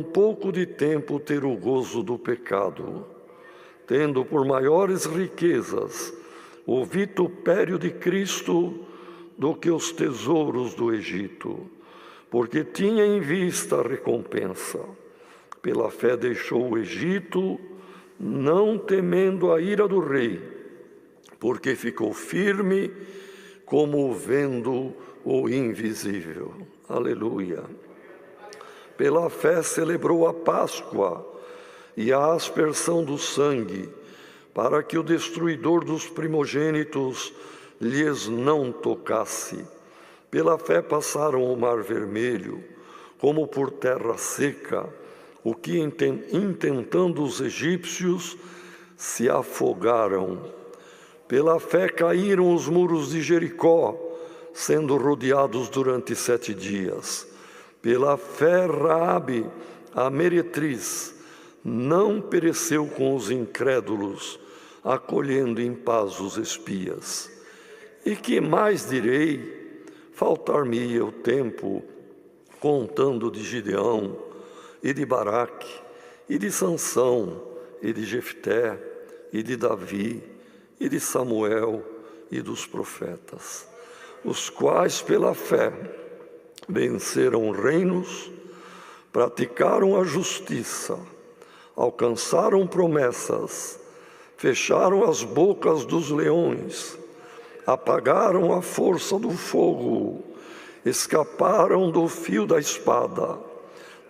pouco de tempo ter o gozo do pecado, tendo por maiores riquezas o vitupério de Cristo do que os tesouros do Egito, porque tinha em vista a recompensa. Pela fé deixou o Egito, não temendo a ira do rei, porque ficou firme como vendo o invisível. Aleluia. Pela fé celebrou a Páscoa e a aspersão do sangue, para que o destruidor dos primogênitos lhes não tocasse. Pela fé passaram o mar vermelho, como por terra seca, o que intentando os egípcios se afogaram. Pela fé caíram os muros de Jericó, sendo rodeados durante 7 dias. Pela fé Raabe, a meretriz, não pereceu com os incrédulos, acolhendo em paz os espias. E que mais direi? Faltar-me-ia o tempo, contando de Gideão, e de Baraque, e de Sansão, e de Jefté, e de Davi, e de Samuel, e dos profetas, os quais pela fé venceram reinos, praticaram a justiça, alcançaram promessas, fecharam as bocas dos leões, apagaram a força do fogo, escaparam do fio da espada,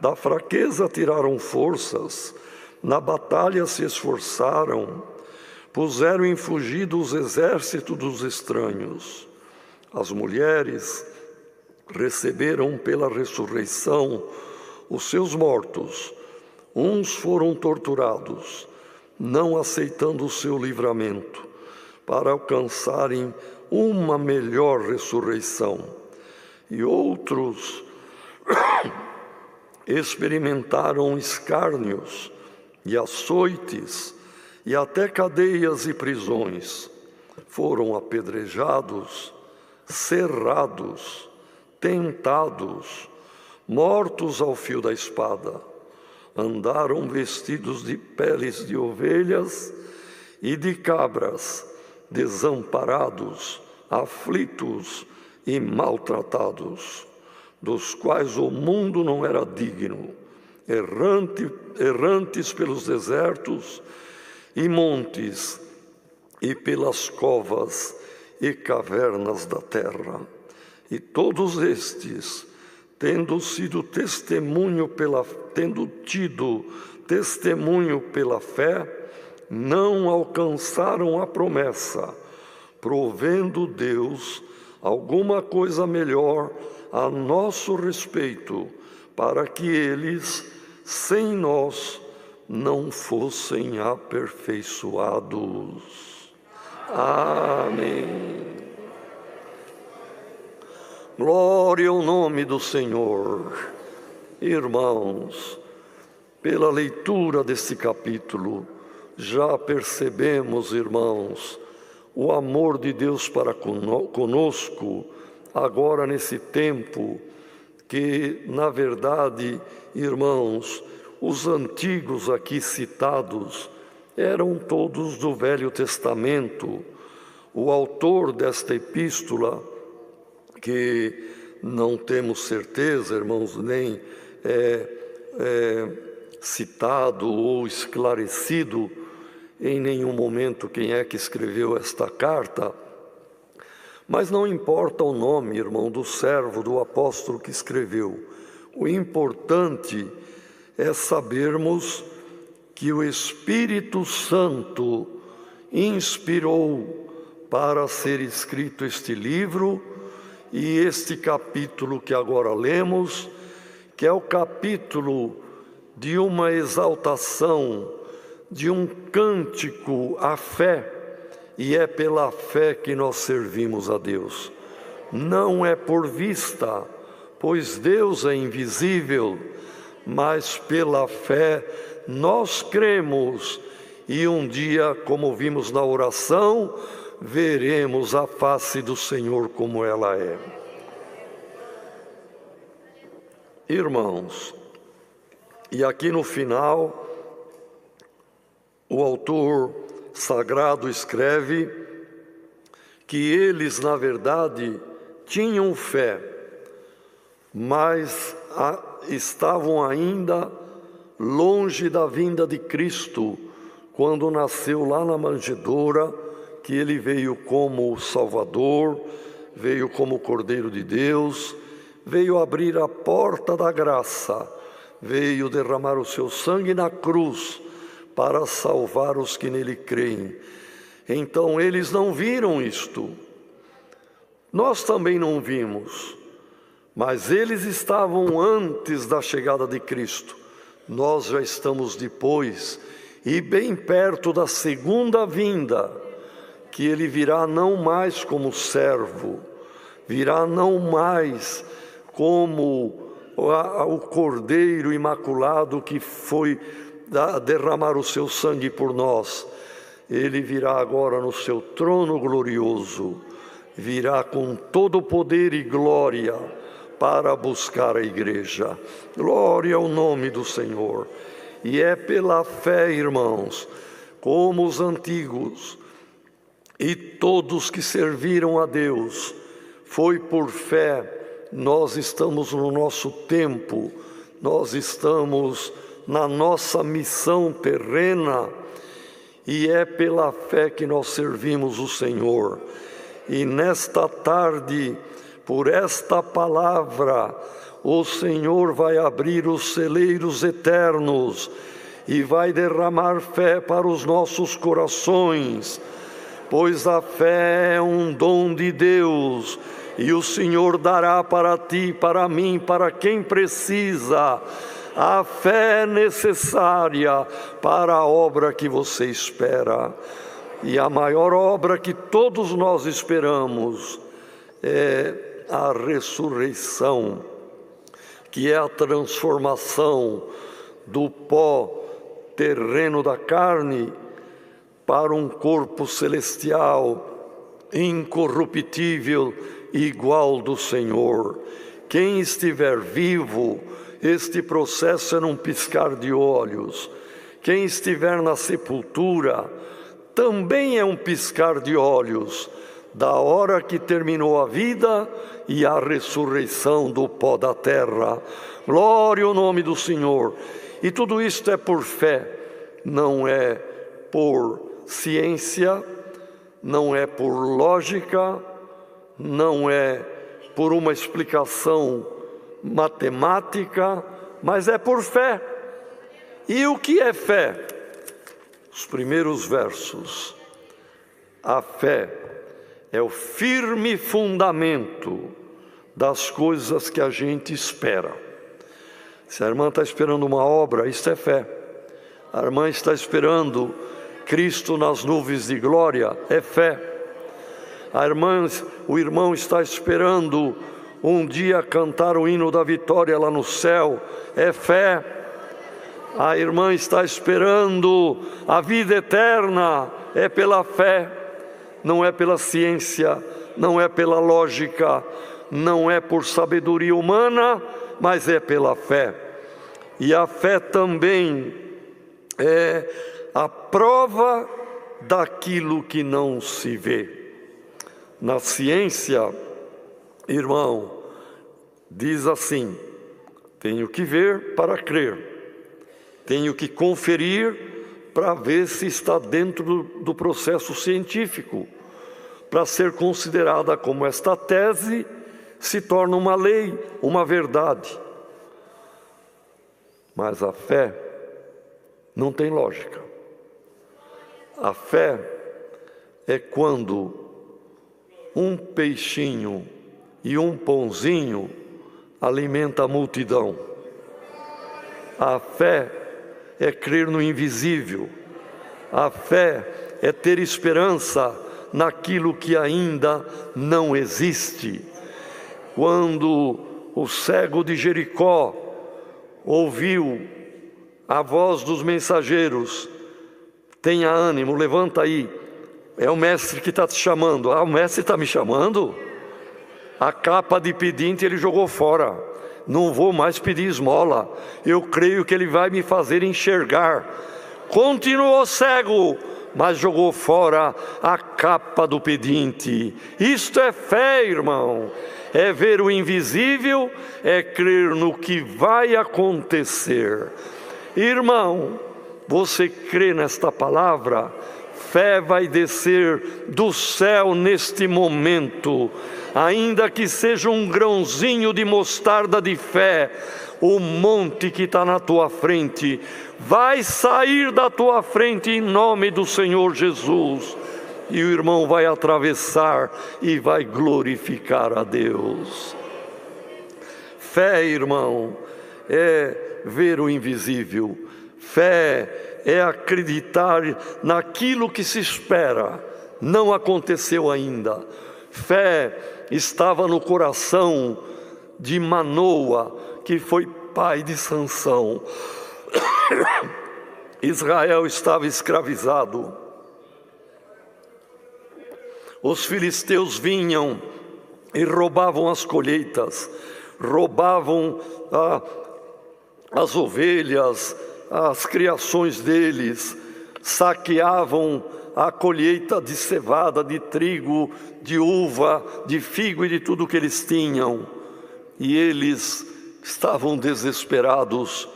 da fraqueza tiraram forças, na batalha se esforçaram, puseram em fugida os exércitos dos estranhos. As mulheres receberam pela ressurreição os seus mortos. Uns foram torturados, não aceitando o seu livramento, para alcançarem uma melhor ressurreição. E outros experimentaram escárnios e açoites e até cadeias e prisões. Foram apedrejados, cerrados, tentados, mortos ao fio da espada. Andaram vestidos de peles de ovelhas e de cabras, desamparados, aflitos e maltratados, dos quais o mundo não era digno, errantes pelos desertos e montes e pelas covas e cavernas da terra. E todos estes, tendo tido testemunho pela fé, não alcançaram a promessa, provendo Deus alguma coisa melhor a nosso respeito, para que eles, sem nós, não fossem aperfeiçoados. Amém. Glória ao nome do Senhor. Irmãos, pela leitura deste capítulo, já percebemos, irmãos, o amor de Deus para conosco, agora nesse tempo que, na verdade, irmãos, os antigos aqui citados eram todos do Velho Testamento. O autor desta epístola, que não temos certeza, irmãos, nem citado ou esclarecido em nenhum momento quem é que escreveu esta carta, mas não importa o nome, irmão, do servo, do apóstolo que escreveu. O importante é sabermos que o Espírito Santo inspirou para ser escrito este livro e este capítulo que agora lemos, que é o capítulo de uma exaltação, de um cântico à fé, e é pela fé que nós servimos a Deus. Não é por vista, pois Deus é invisível, mas pela fé nós cremos, e um dia, como vimos na oração, veremos a face do Senhor como ela é. Irmãos, E aqui no final, o autor sagrado escreve que eles, na verdade, tinham fé, mas estavam ainda longe da vinda de Cristo, quando nasceu lá na manjedoura, que ele veio como Salvador, veio como Cordeiro de Deus, veio abrir a porta da graça, veio derramar o seu sangue na cruz para salvar os que nele creem. Então eles não viram isto, nós também não vimos, mas eles estavam antes da chegada de Cristo, nós já estamos depois, e bem perto da segunda vinda, que ele virá não mais como servo, virá não mais como o Cordeiro Imaculado que foi derramar o seu sangue por nós. Ele virá agora no seu trono glorioso, virá com todo o poder e glória para buscar a igreja. Glória ao nome do Senhor. E é pela fé, irmãos, como os antigos e todos que serviram a Deus, foi por fé. Nós estamos no nosso tempo, nós estamos na nossa missão terrena, e é pela fé que nós servimos o Senhor. E nesta tarde, por esta palavra, o Senhor vai abrir os celeiros eternos e vai derramar fé para os nossos corações, pois a fé é um dom de Deus, e o Senhor dará para ti, para mim, para quem precisa, a fé necessária para a obra que você espera. E a maior obra que todos nós esperamos é a ressurreição, que é a transformação do pó terreno da carne para um corpo celestial, incorruptível, igual do Senhor. Quem estiver vivo, este processo é num piscar de olhos. Quem estiver na sepultura, também é um piscar de olhos, da hora que terminou a vida e a ressurreição do pó da terra. Glória ao nome do Senhor. E tudo isto é por fé, não é por ciência, não é por lógica, não é por uma explicação matemática, mas é por fé. E o que é fé? Os primeiros versos. A fé é o firme fundamento das coisas que a gente espera. Se a irmã está esperando uma obra, isso é fé. A irmã está esperando Cristo nas nuvens de glória, é fé. O irmão está esperando um dia cantar o hino da vitória lá no céu, é fé. A irmã está esperando a vida eterna, é pela fé, não é pela ciência, não é pela lógica, não é por sabedoria humana, mas é pela fé. E a fé também é a prova daquilo que não se vê. Na ciência, irmão, diz assim: tenho que ver para crer, tenho que conferir para ver se está dentro do processo científico, para ser considerada como esta tese se torna uma lei, uma verdade. Mas a fé não tem lógica. A fé é quando um peixinho e um pãozinho alimenta a multidão. A fé é crer no invisível. A fé é ter esperança naquilo que ainda não existe. Quando o cego de Jericó ouviu a voz dos mensageiros: tenha ânimo, levanta aí, é o mestre que está te chamando. Ah, o mestre está me chamando? A capa de pedinte ele jogou fora. não vou mais pedir esmola, eu creio que Ele vai me fazer enxergar. Continuou cego, mas jogou fora a capa do pedinte. Isto é fé, irmão. É ver o invisível, é crer no que vai acontecer. Irmão, você crê nesta palavra? Fé vai descer do céu neste momento, ainda que seja um grãozinho de mostarda de fé. O monte que está na tua frente vai sair da tua frente em nome do Senhor Jesus, e o irmão vai atravessar e vai glorificar a Deus. Fé, irmão, é ver o invisível. Fé é acreditar naquilo que se espera, não aconteceu ainda. Fé estava no coração de Manoa, que foi pai de Sansão. Israel estava escravizado. Os filisteus vinham e roubavam as colheitas, roubavam as ovelhas, as criações deles, saqueavam a colheita de cevada, de trigo, de uva, de figo e de tudo que eles tinham. E eles estavam desesperados,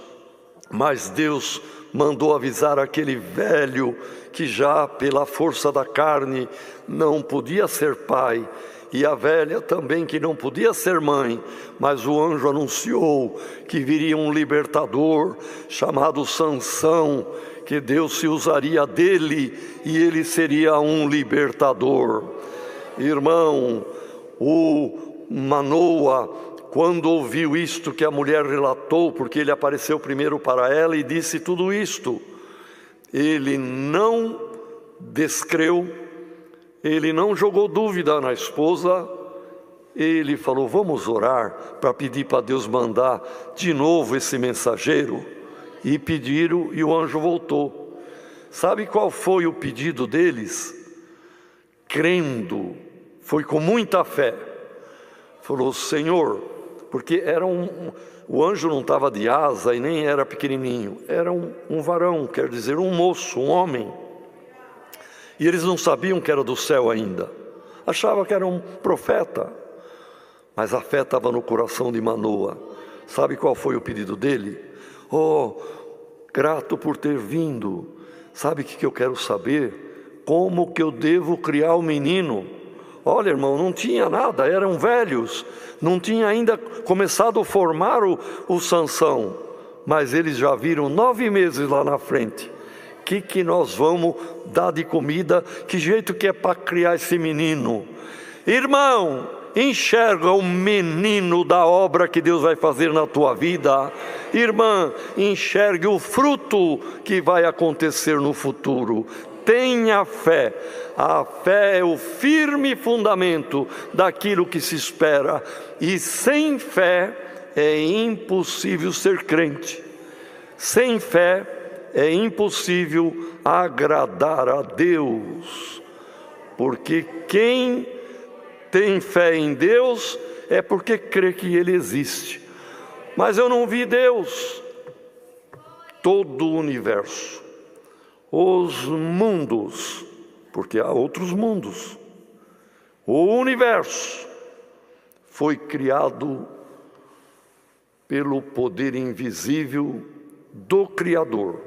mas Deus mandou avisar aquele velho que já pela força da carne não podia ser pai, e a velha também que não podia ser mãe, mas o anjo anunciou que viria um libertador chamado Sansão, que Deus se usaria dele e ele seria um libertador. Irmão, o Manoa, quando ouviu isto que a mulher relatou, porque ele apareceu primeiro para ela e disse tudo isto, ele não descreu, ele não jogou dúvida na esposa, ele falou: vamos orar para pedir para Deus mandar de novo esse mensageiro. E pediram, e o anjo voltou. Sabe qual foi o pedido deles? Crendo, foi com muita fé. Falou: Senhor, porque o anjo não estava de asa e nem era pequenininho, era um varão, quer dizer, um moço, um homem. E eles não sabiam que era do céu ainda, achavam que era um profeta, mas a fé estava no coração de Manoa. Sabe qual foi o pedido dele? Oh, grato por ter vindo. Sabe o que eu quero saber? Como que eu devo criar o menino? Olha, irmão, não tinha nada, eram velhos, não tinha ainda começado a formar o Sansão, mas eles já viram 9 meses lá na frente. O que nós vamos dar de comida? Que jeito que é para criar esse menino? Irmão, enxerga o menino da obra que Deus vai fazer na tua vida. Irmã, enxergue o fruto que vai acontecer no futuro. Tenha fé. A fé é o firme fundamento daquilo que se espera. E sem fé é impossível ser crente. Sem fé é impossível agradar a Deus. Porque quem tem fé em Deus é porque crê que Ele existe. Mas eu não vi Deus. Todo o universo, os mundos, porque há outros mundos, o universo foi criado pelo poder invisível do Criador.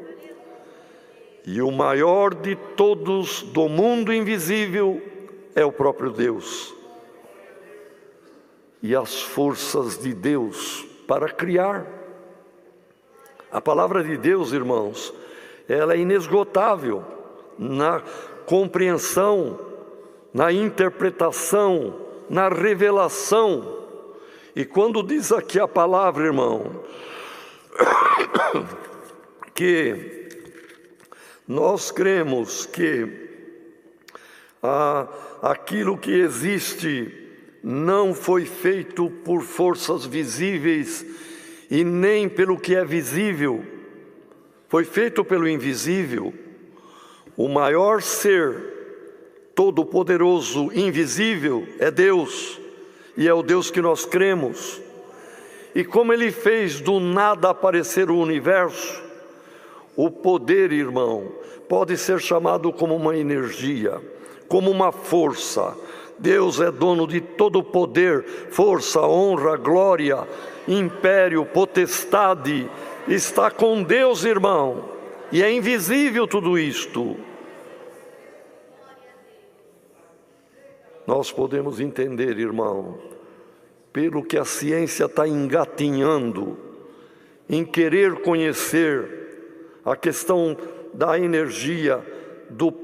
E o maior de todos do mundo invisível é o próprio Deus. E as forças de Deus para criar. A palavra de Deus, irmãos, ela é inesgotável na compreensão, na interpretação, na revelação. E quando diz aqui a palavra, irmão, que nós cremos que aquilo que existe não foi feito por forças visíveis e nem pelo que é visível, foi feito pelo invisível. O maior ser, todo-poderoso, invisível, é Deus, e é o Deus que nós cremos. E como Ele fez do nada aparecer o universo, o poder, irmão, pode ser chamado como uma energia, como uma força. Deus é dono de todo poder, força, honra, glória, império, potestade. Está com Deus, irmão, e é invisível tudo isto. Nós podemos entender, irmão, pelo que a ciência está engatinhando, em querer conhecer a questão da energia,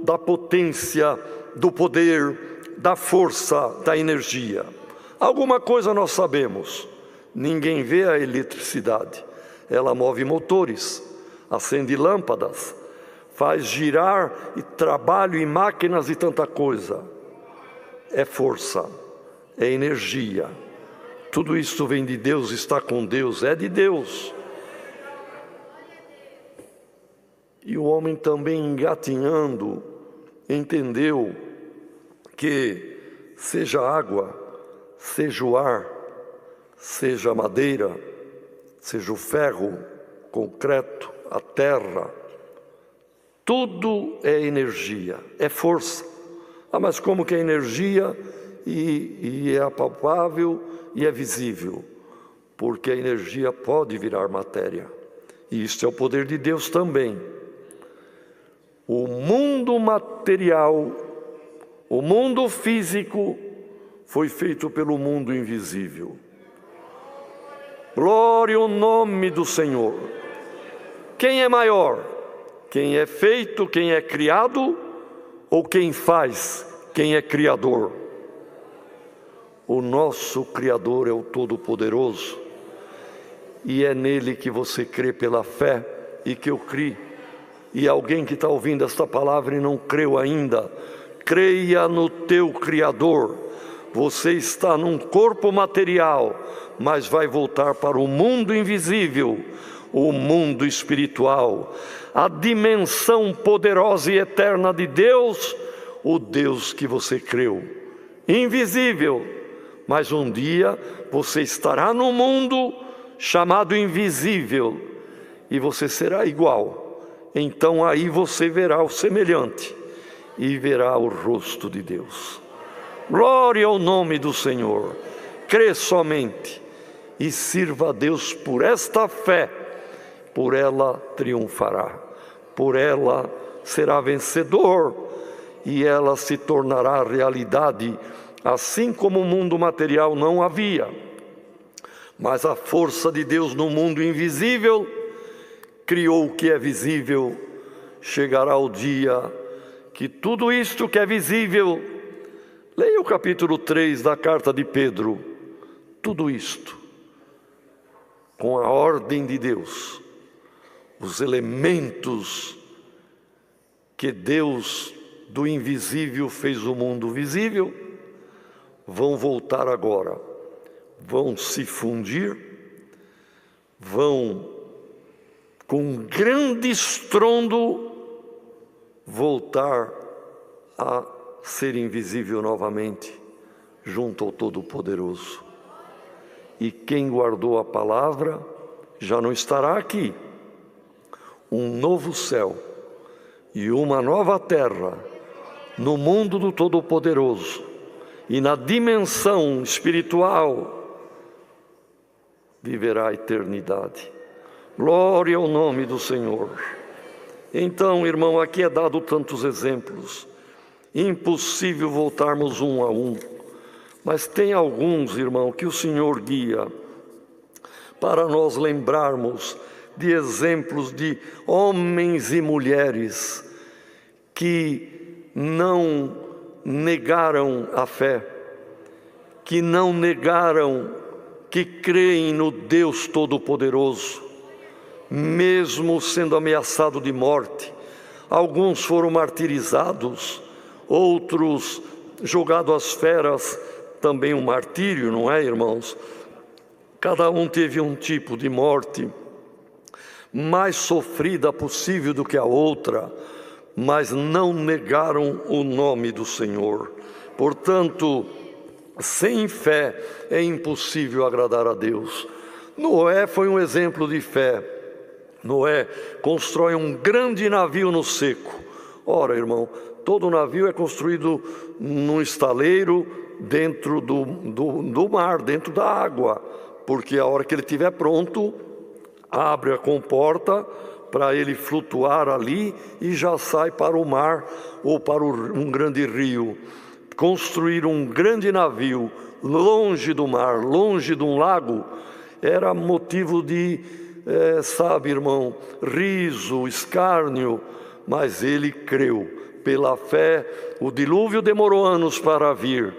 da potência, do poder, da força da energia. Alguma coisa nós sabemos, ninguém vê a eletricidade, ela move motores, acende lâmpadas, faz girar e trabalho em máquinas e tanta coisa. É força, é energia. Tudo isso vem de Deus, está com Deus, é de Deus. E o homem também engatinhando, entendeu que seja água, seja o ar, seja a madeira, seja o ferro, concreto, a terra, tudo é energia, é força. Mas como que é energia e é apalpável e é visível? Porque a energia pode virar matéria. E isso é o poder de Deus também. O mundo material, o mundo físico, foi feito pelo mundo invisível. Glória ao nome do Senhor. Quem é maior? Quem é feito, quem é criado, ou quem faz, quem é criador? O nosso Criador é o Todo-Poderoso, e é nele que você crê pela fé, e que eu criei. E alguém que está ouvindo esta palavra e não creu ainda, creia no teu Criador. Você está num corpo material, mas vai voltar para o mundo invisível, o mundo espiritual, a dimensão poderosa e eterna de Deus, o Deus que você creu. Invisível, mas um dia você estará no mundo chamado invisível, e você será igual. Então aí você verá o semelhante e verá o rosto de Deus. Glória ao nome do Senhor. Crê somente e sirva a Deus por esta fé. Por ela triunfará, por ela será vencedor, e ela se tornará realidade, assim como o mundo material não havia. Mas a força de Deus no mundo invisível criou o que é visível. Chegará o dia que tudo isto que é visível, leia o capítulo 3 da carta de Pedro, tudo isto, com a ordem de Deus, os elementos que Deus do invisível fez o mundo visível, vão voltar agora, vão se fundir, vão com um grande estrondo voltar a ser invisível novamente junto ao Todo-Poderoso. E quem guardou a palavra já não estará aqui. Um novo céu e uma nova terra no mundo do Todo-Poderoso e na dimensão espiritual viverá a eternidade. Glória ao nome do Senhor. Então, irmão, aqui é dado tantos exemplos. Impossível voltarmos um a um. Mas tem alguns, irmão, que o Senhor guia para nós lembrarmos de exemplos de homens e mulheres que não negaram a fé, que não negaram que creem no Deus Todo-Poderoso, mesmo sendo ameaçado de morte. Alguns foram martirizados, outros jogados às feras, também um martírio, não é, irmãos? Cada um teve um tipo de morte mais sofrida possível do que a outra, mas não negaram o nome do Senhor. Portanto, sem fé é impossível agradar a Deus. Noé foi um exemplo de fé. Noé constrói um grande navio no seco. Ora, irmão, todo navio é construído num estaleiro dentro do mar, dentro da água, porque a hora que ele estiver pronto, abre a comporta para ele flutuar ali e já sai para o mar ou para um grande rio. Construir um grande navio longe do mar, longe de um lago, era motivo de, sabe, irmão, riso, escárnio, mas ele creu. Pela fé, o dilúvio demorou anos para vir.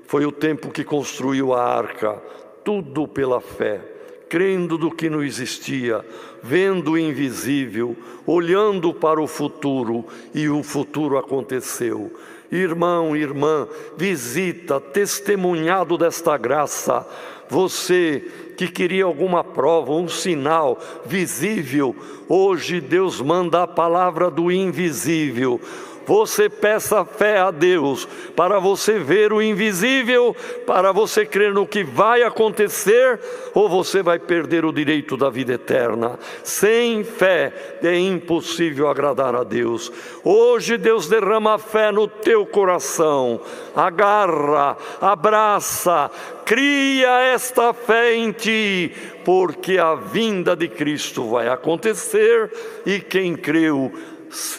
Foi o tempo que construiu a arca, tudo pela fé, crendo do que não existia, vendo o invisível, olhando para o futuro, e o futuro aconteceu. Irmão, irmã, visita, testemunhado desta graça, você que queria alguma prova, um sinal visível, hoje Deus manda a palavra do invisível. Você peça fé a Deus para você ver o invisível, para você crer no que vai acontecer, ou você vai perder o direito da vida eterna. Sem fé é impossível agradar a Deus. Hoje Deus derrama fé no teu coração. Agarra, abraça, cria esta fé em ti, porque a vinda de Cristo vai acontecer e quem creu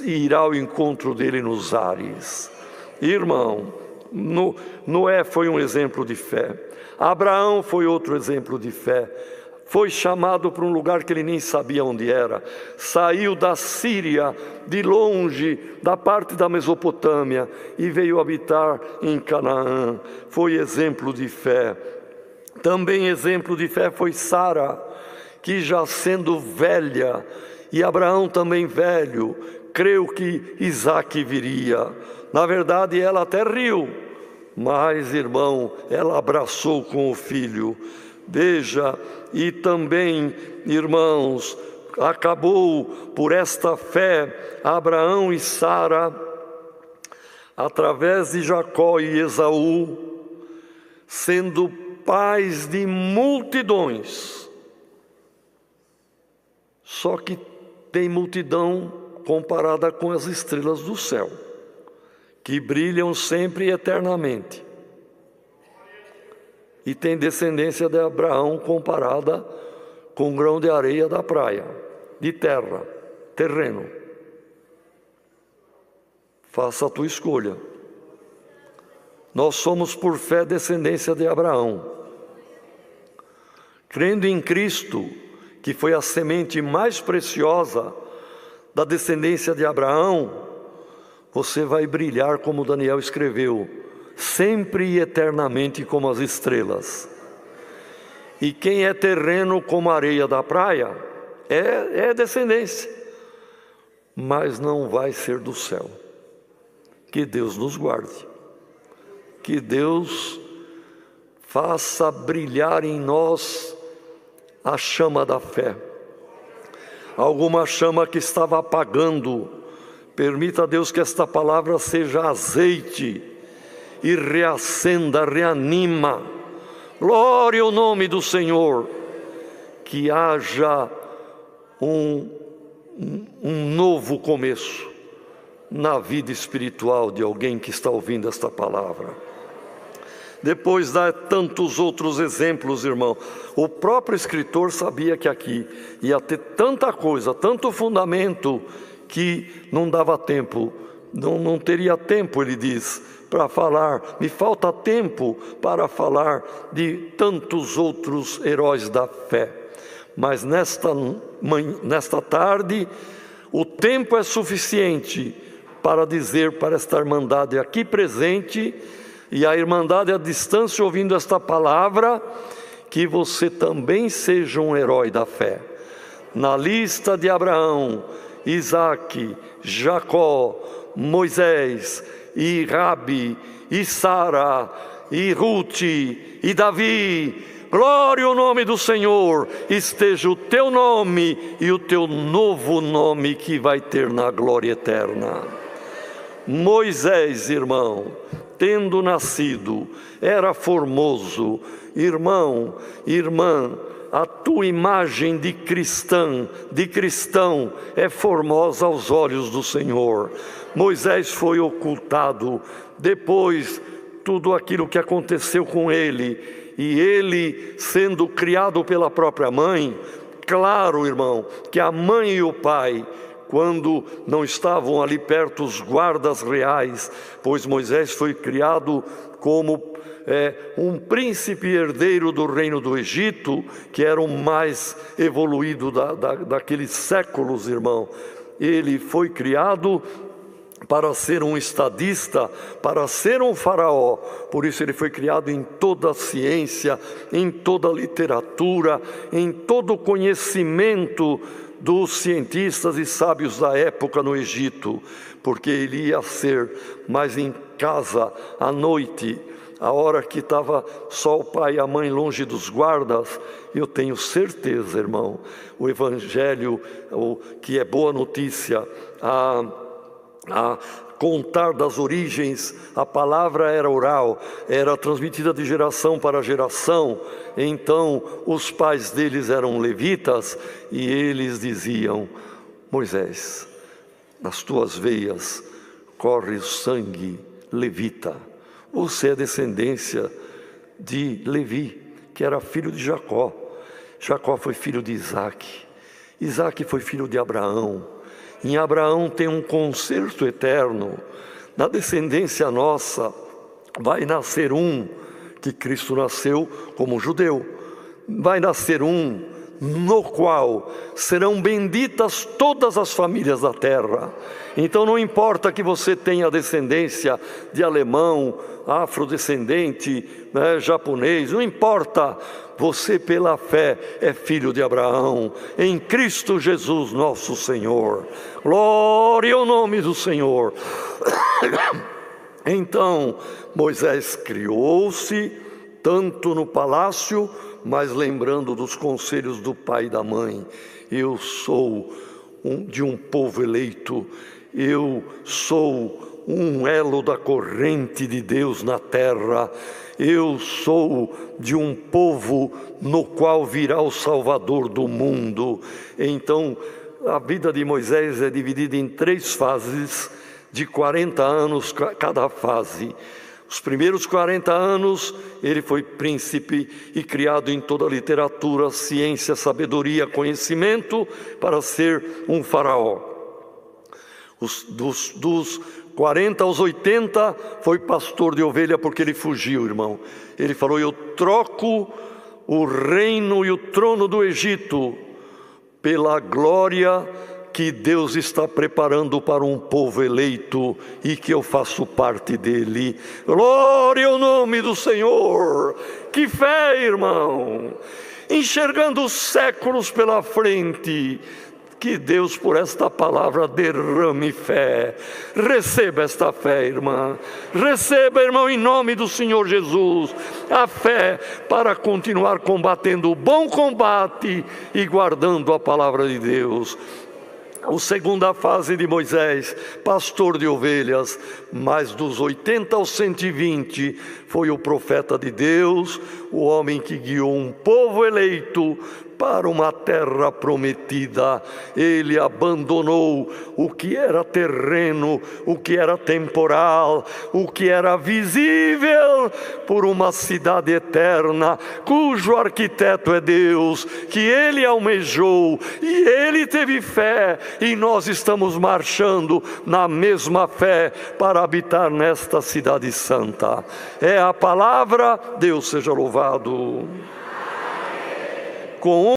irá ao encontro dele nos ares. Irmão, Noé foi um exemplo de fé. Abraão foi outro exemplo de fé. Foi chamado para um lugar que ele nem sabia onde era. Saiu da Síria, de longe, da parte da Mesopotâmia, e veio habitar em Canaã. Foi exemplo de fé. Também exemplo de fé foi Sara, que já sendo velha, e Abraão também velho, creu que Isaque viria. Na verdade, ela até riu, mas, irmão, ela abraçou com o filho. Veja, e também, irmãos, acabou por esta fé Abraão e Sara, através de Jacó e Esaú, sendo pais de multidões. Só que tem multidão comparada com as estrelas do céu, que brilham sempre e eternamente. E tem descendência de Abraão comparada com o grão de areia da praia, de terra, terreno. Faça a tua escolha. Nós somos por fé descendência de Abraão. Crendo em Cristo, que foi a semente mais preciosa da descendência de Abraão, você vai brilhar como Daniel escreveu, sempre e eternamente como as estrelas. E quem é terreno como a areia da praia, é descendência, mas não vai ser do céu. Que Deus nos guarde, que Deus faça brilhar em nós a chama da fé. Alguma chama que estava apagando, permita a Deus que esta palavra seja azeite e reacenda, reanima. Glória ao nome do Senhor. Que haja um novo começo na vida espiritual de alguém que está ouvindo esta palavra. Depois dá tantos outros exemplos, irmão. O próprio escritor sabia que aqui ia ter tanta coisa, tanto fundamento, que não dava tempo, não teria tempo, ele diz, para falar. Me falta tempo para falar de tantos outros heróis da fé. Mas nesta tarde, o tempo é suficiente para dizer para esta irmandade aqui presente, e a irmandade à distância ouvindo esta palavra, que você também seja um herói da fé. Na lista de Abraão, Isaque, Jacó, Moisés, e Rabi, e Sara, e Ruth, e Davi, glória ao nome do Senhor, esteja o teu nome e o teu novo nome que vai ter na glória eterna. Moisés, irmão, tendo nascido, era formoso. Irmão, irmã, a tua imagem de cristão é formosa aos olhos do Senhor. Moisés foi ocultado, depois tudo aquilo que aconteceu com ele, e ele sendo criado pela própria mãe, claro, irmão, que a mãe e o pai, quando não estavam ali perto os guardas reais, pois Moisés foi criado como um príncipe herdeiro do reino do Egito, que era o mais evoluído daqueles séculos, irmão. Ele foi criado para ser um estadista, para ser um faraó. Por isso ele foi criado em toda a ciência, em toda a literatura, em todo o conhecimento dos cientistas e sábios da época no Egito, porque ele ia ser mais em casa à noite, a hora que estava só o pai e a mãe longe dos guardas. Eu tenho certeza, irmão, o Evangelho, que é boa notícia, a contar das origens, a palavra era oral, era transmitida de geração para geração. Então os pais deles eram levitas, e eles diziam: Moisés, nas tuas veias corre o sangue levita. Você é descendência de Levi, que era filho de Jacó. Jacó foi filho de Isaac. Isaac foi filho de Abraão. Em Abraão tem um concerto eterno. Na descendência nossa vai nascer um, que Cristo nasceu como judeu. Vai nascer um no qual serão benditas todas as famílias da terra. Então não importa que você tenha descendência de alemão, afrodescendente, japonês, não importa. Você pela fé é filho de Abraão, em Cristo Jesus nosso Senhor. Glória ao nome do Senhor. Então Moisés criou-se tanto no palácio, mas lembrando dos conselhos do pai e da mãe. Eu sou de um povo eleito, eu sou um elo da corrente de Deus na terra, eu sou de um povo no qual virá o Salvador do mundo. Então a vida de Moisés é dividida em 3 fases, de 40 anos cada fase. Os primeiros 40 anos ele foi príncipe e criado em toda a literatura, ciência, sabedoria, conhecimento, para ser um faraó. Dos 40 aos 80 foi pastor de ovelha, porque ele fugiu, irmão. Ele falou: eu troco o reino e o trono do Egito pela glória que Deus está preparando para um povo eleito e que eu faço parte dele. Glória ao nome do Senhor. Que fé, irmão! Enxergando os séculos pela frente, que Deus por esta palavra derrame fé. Receba esta fé, irmã. Receba, irmão, em nome do Senhor Jesus, a fé para continuar combatendo o bom combate e guardando a palavra de Deus. A segunda fase de Moisés, pastor de ovelhas, mas dos 80 aos 120, foi o profeta de Deus, o homem que guiou um povo eleito para uma terra prometida. Ele abandonou o que era terreno, o que era temporal, o que era visível, por uma cidade eterna, cujo arquiteto é Deus, que ele almejou, e ele teve fé, e nós estamos marchando na mesma fé para habitar nesta cidade santa. É a palavra. Deus seja louvado. Com